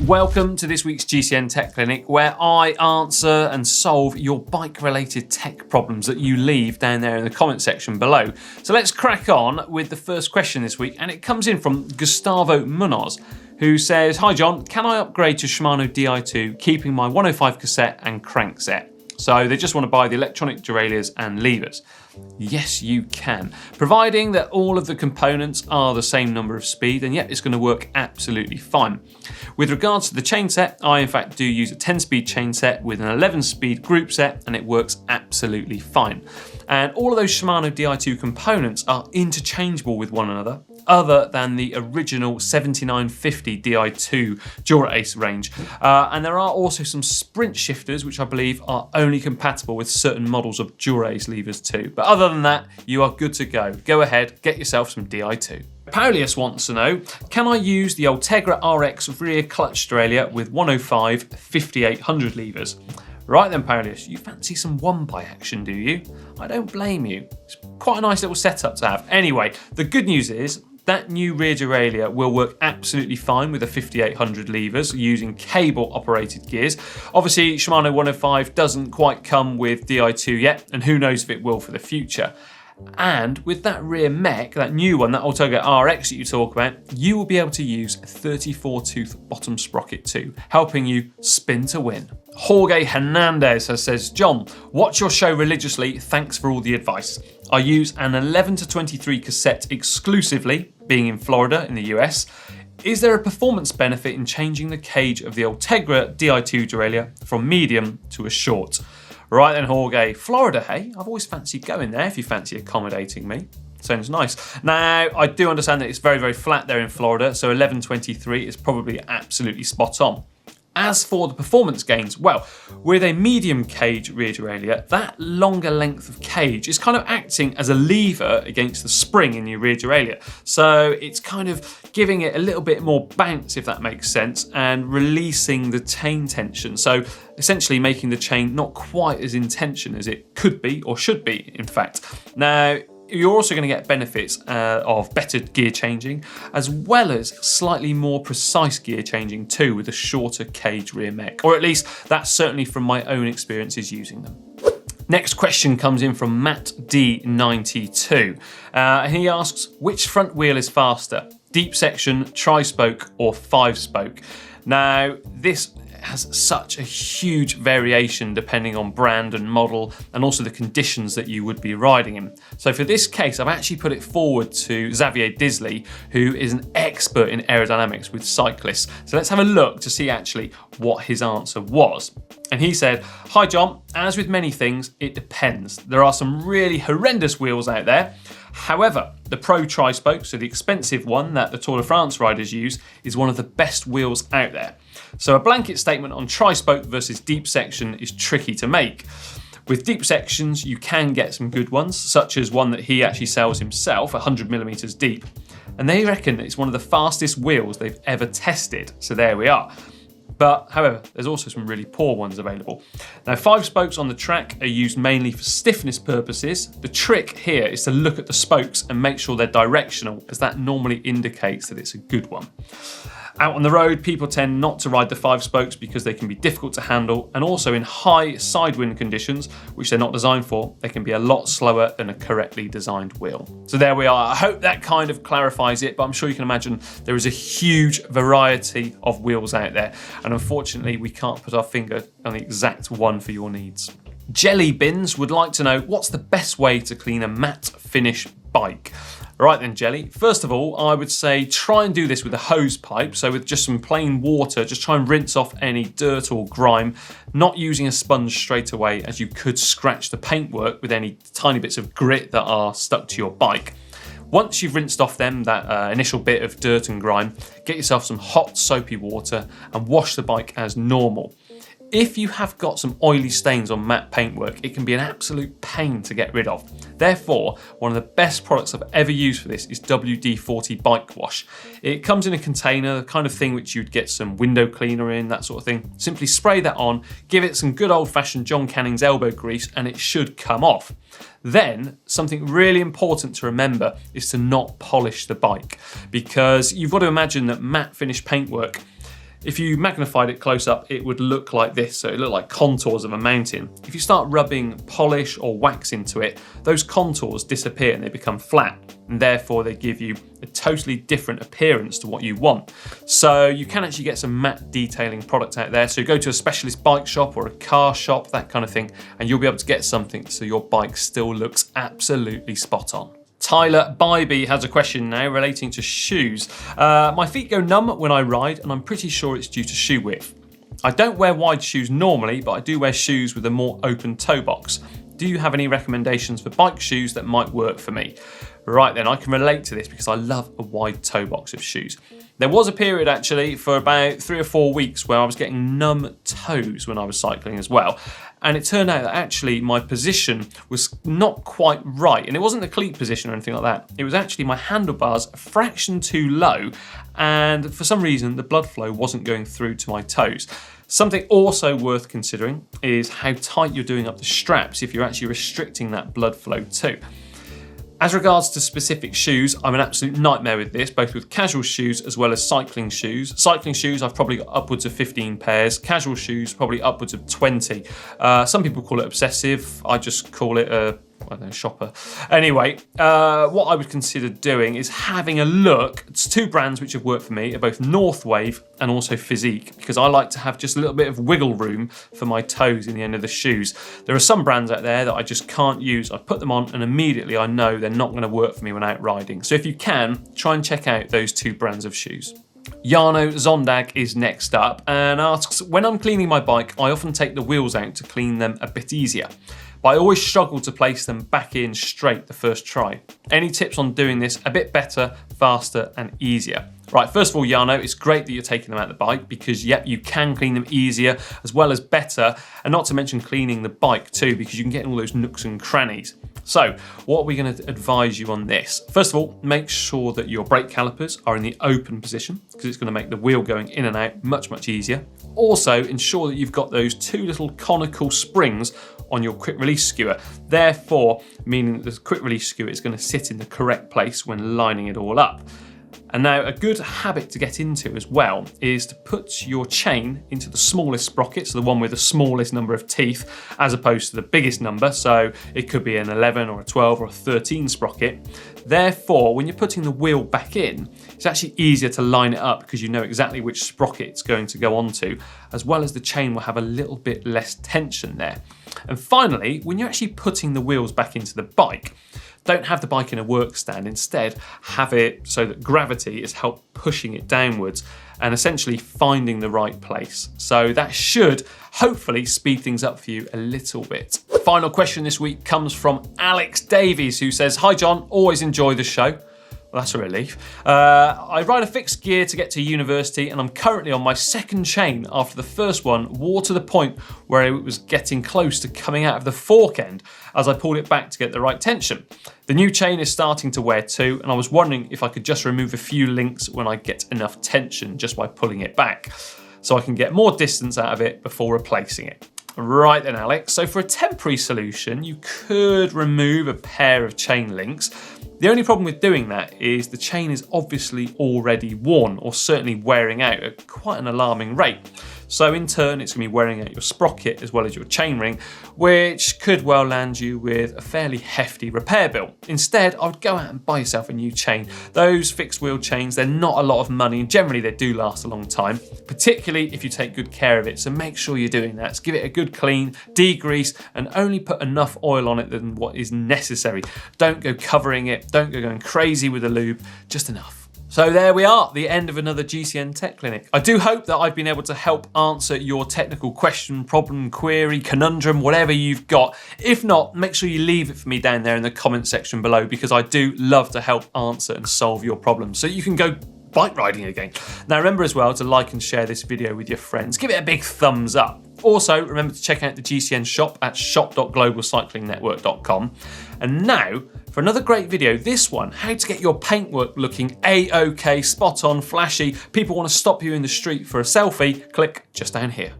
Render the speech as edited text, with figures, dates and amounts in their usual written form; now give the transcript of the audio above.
Welcome to this week's GCN Tech Clinic, where I answer and solve your bike-related tech problems that you leave down there in the comment section below. So let's crack on with the first question this week, and it comes in from Gustavo Munoz, who says, "Hi John, can I upgrade to Shimano Di2, keeping my 105 cassette and crankset?" So they just want to buy the electronic derailleurs and levers. Yes, you can, providing that all of the components are the same number of speed, and yet it's going to work absolutely fine. With regards to the chain set, I in fact do use a 10-speed chain set with an 11-speed group set, and it works absolutely fine. And all of those Shimano Di2 components are interchangeable with one another, other than the original 7950 Di2 Dura-Ace range. And there are also some sprint shifters, which I believe are only compatible with certain models of Dura-Ace levers too. But other than that, you are good to go. Go ahead, get yourself some Di2. Paulius wants to know, can I use the Ultegra RX rear clutch derailleur with 105 5800 levers? Right then, Paulius, you fancy some one-by action, do you? I don't blame you. It's quite a nice little setup to have. Anyway, the good news is that new rear derailleur will work absolutely fine with the 5800 levers using cable-operated gears. Obviously, Shimano 105 doesn't quite come with Di2 yet, and who knows if it will for the future. And with that rear mech, that new one, that Ultegra RX that you talk about, you will be able to use a 34-tooth bottom sprocket too, helping you spin to win. Jorge Hernandez says, "John, watch your show religiously. Thanks for all the advice. I use an 11 to 23 cassette exclusively, being in Florida in the US. Is there a performance benefit in changing the cage of the Ultegra Di2 derailleur from medium to a short?" Right then, Jorge, Florida, hey? I've always fancied going there if you fancy accommodating me. Sounds nice. Now, I do understand that it's very, very flat there in Florida, so 1123 is probably absolutely spot on. As for the performance gains, well, with a medium cage rear derailleur, that longer length of cage is kind of acting as a lever against the spring in your rear derailleur. So it's kind of giving it a little bit more bounce, if that makes sense, and releasing the chain tension. So essentially making the chain not quite as in tension as it could be, or should be, in fact. Now, you're also going to get benefits of better gear changing, as well as slightly more precise gear changing too with a shorter cage rear mech. Or at least that's certainly from my own experiences using them. Next question comes in from Matt D92. He asks, which front wheel is faster? Deep section, tri-spoke or 5-spoke? Now, this has such a huge variation depending on brand and model, and also the conditions that you would be riding in. So for this case, I've actually put it forward to Xavier Disley, who is an expert in aerodynamics with cyclists. So let's have a look to see actually what his answer was. And he said, "Hi John, as with many things, it depends. There are some really horrendous wheels out there. However, the Pro Tri-Spoke, so the expensive one that the Tour de France riders use, is one of the best wheels out there. So a blanket statement on tri-spoke versus deep section is tricky to make. With deep sections, you can get some good ones, such as one that he actually sells himself, 100mm deep. And they reckon it's one of the fastest wheels they've ever tested. So there we are. But, however, there's also some really poor ones available. Now, 5 spokes on the track are used mainly for stiffness purposes. The trick here is to look at the spokes and make sure they're directional, as that normally indicates that it's a good one. Out on the road, people tend not to ride the 5 spokes because they can be difficult to handle, and also in high side wind conditions, which they're not designed for, they can be a lot slower than a correctly designed wheel. So there we are. I hope that kind of clarifies it, but I'm sure you can imagine there is a huge variety of wheels out there, and unfortunately we can't put our finger on the exact one for your needs. Jelly Bins would like to know, what's the best way to clean a matte finish bike? Right then, Jelly. First of all, I would say try and do this with a hose pipe. So with just some plain water, just try and rinse off any dirt or grime, not using a sponge straight away, as you could scratch the paintwork with any tiny bits of grit that are stuck to your bike. Once you've rinsed off that initial bit of dirt and grime, get yourself some hot soapy water and wash the bike as normal. If you have got some oily stains on matte paintwork, it can be an absolute pain to get rid of. Therefore, one of the best products I've ever used for this is WD-40 Bike Wash. It comes in a container, the kind of thing which you'd get some window cleaner in, that sort of thing. Simply spray that on, give it some good old-fashioned John Canning's elbow grease, and it should come off. Then, something really important to remember is to not polish the bike, because you've got to imagine that matte finish paintwork, If you magnified it close up, it would look like this. So it looked like contours of a mountain. If you start rubbing polish or wax into it, those contours disappear and they become flat. And therefore they give you a totally different appearance to what you want. So you can actually get some matte detailing product out there. So you go to a specialist bike shop or a car shop, that kind of thing, and you'll be able to get something so your bike still looks absolutely spot on. Tyler Bybee has a question now relating to shoes. My feet go numb when I ride and I'm pretty sure it's due to shoe width. I don't wear wide shoes normally, but I do wear shoes with a more open toe box. Do you have any recommendations for bike shoes that might work for me? Right then, I can relate to this because I love a wide toe box of shoes. There was a period actually for about 3 or 4 weeks where I was getting numb toes when I was cycling as well. And it turned out that actually my position was not quite right. And it wasn't the cleat position or anything like that. It was actually my handlebars a fraction too low. And for some reason, the blood flow wasn't going through to my toes. Something also worth considering is how tight you're doing up the straps if you're actually restricting that blood flow too. As regards to specific shoes, I'm an absolute nightmare with this, both with casual shoes as well as cycling shoes. Cycling shoes, I've probably got upwards of 15 pairs. Casual shoes, probably upwards of 20. Some people call it obsessive. I just call it I don't know, shopper. Anyway, what I would consider doing is having a look. It's 2 brands which have worked for me, are both Northwave and also Physique, because I like to have just a little bit of wiggle room for my toes in the end of the shoes. There are some brands out there that I just can't use. I put them on and immediately I know they're not going to work for me when out riding. So if you can, try and check out those 2 brands of shoes. Jarno Zondag is next up and asks, when I'm cleaning my bike, I often take the wheels out to clean them a bit easier, but I always struggle to place them back in straight the first try. Any tips on doing this a bit better, faster and easier? Right, first of all, Jarno, it's great that you're taking them out of the bike because, yep, you can clean them easier as well as better, and not to mention cleaning the bike too, because you can get in all those nooks and crannies. So, what are we going to advise you on this? First of all, make sure that your brake calipers are in the open position because it's going to make the wheel going in and out much, much easier. Also, ensure that you've got those 2 little conical springs on your quick release skewer. Therefore, meaning that the quick release skewer is going to sit in the correct place when lining it all up. And now a good habit to get into as well is to put your chain into the smallest sprocket, so the one with the smallest number of teeth, as opposed to the biggest number. So it could be an 11 or a 12 or a 13 sprocket. Therefore, when you're putting the wheel back in, it's actually easier to line it up because you know exactly which sprocket it's going to go onto, as well as the chain will have a little bit less tension there. And finally, when you're actually putting the wheels back into the bike, don't have the bike in a work stand. Instead, have it so that gravity is help pushing it downwards and essentially finding the right place. So that should hopefully speed things up for you a little bit. Final question this week comes from Alex Davies, who says, "Hi John, always enjoy the show." Well, that's a relief. I ride a fixed gear to get to university and I'm currently on my 2nd chain after the first one wore to the point where it was getting close to coming out of the fork end as I pulled it back to get the right tension. The new chain is starting to wear too, and I was wondering if I could just remove a few links when I get enough tension just by pulling it back, so I can get more distance out of it before replacing it. Right then, Alex, so for a temporary solution, you could remove a pair of chain links. The only problem with doing that is the chain is obviously already worn, or certainly wearing out at quite an alarming rate. So in turn, it's going to be wearing out your sprocket as well as your chainring, which could well land you with a fairly hefty repair bill. Instead, I would go out and buy yourself a new chain. Those fixed wheel chains, they're not a lot of money, and generally they do last a long time, particularly if you take good care of it. So make sure you're doing that. So give it a good clean, degrease, and only put enough oil on it than what is necessary. Don't go covering it. Don't go going crazy with the lube, just enough. So there we are, the end of another GCN Tech Clinic. I do hope that I've been able to help answer your technical question, problem, query, conundrum, whatever you've got. If not, make sure you leave it for me down there in the comment section below, because I do love to help answer and solve your problems so you can go bike riding again. Now remember as well to like and share this video with your friends. Give it a big thumbs up. Also, remember to check out the GCN shop at shop.globalcyclingnetwork.com. And now, for another great video, this one, how to get your paintwork looking A-OK, spot on, flashy, people want to stop you in the street for a selfie, click just down here.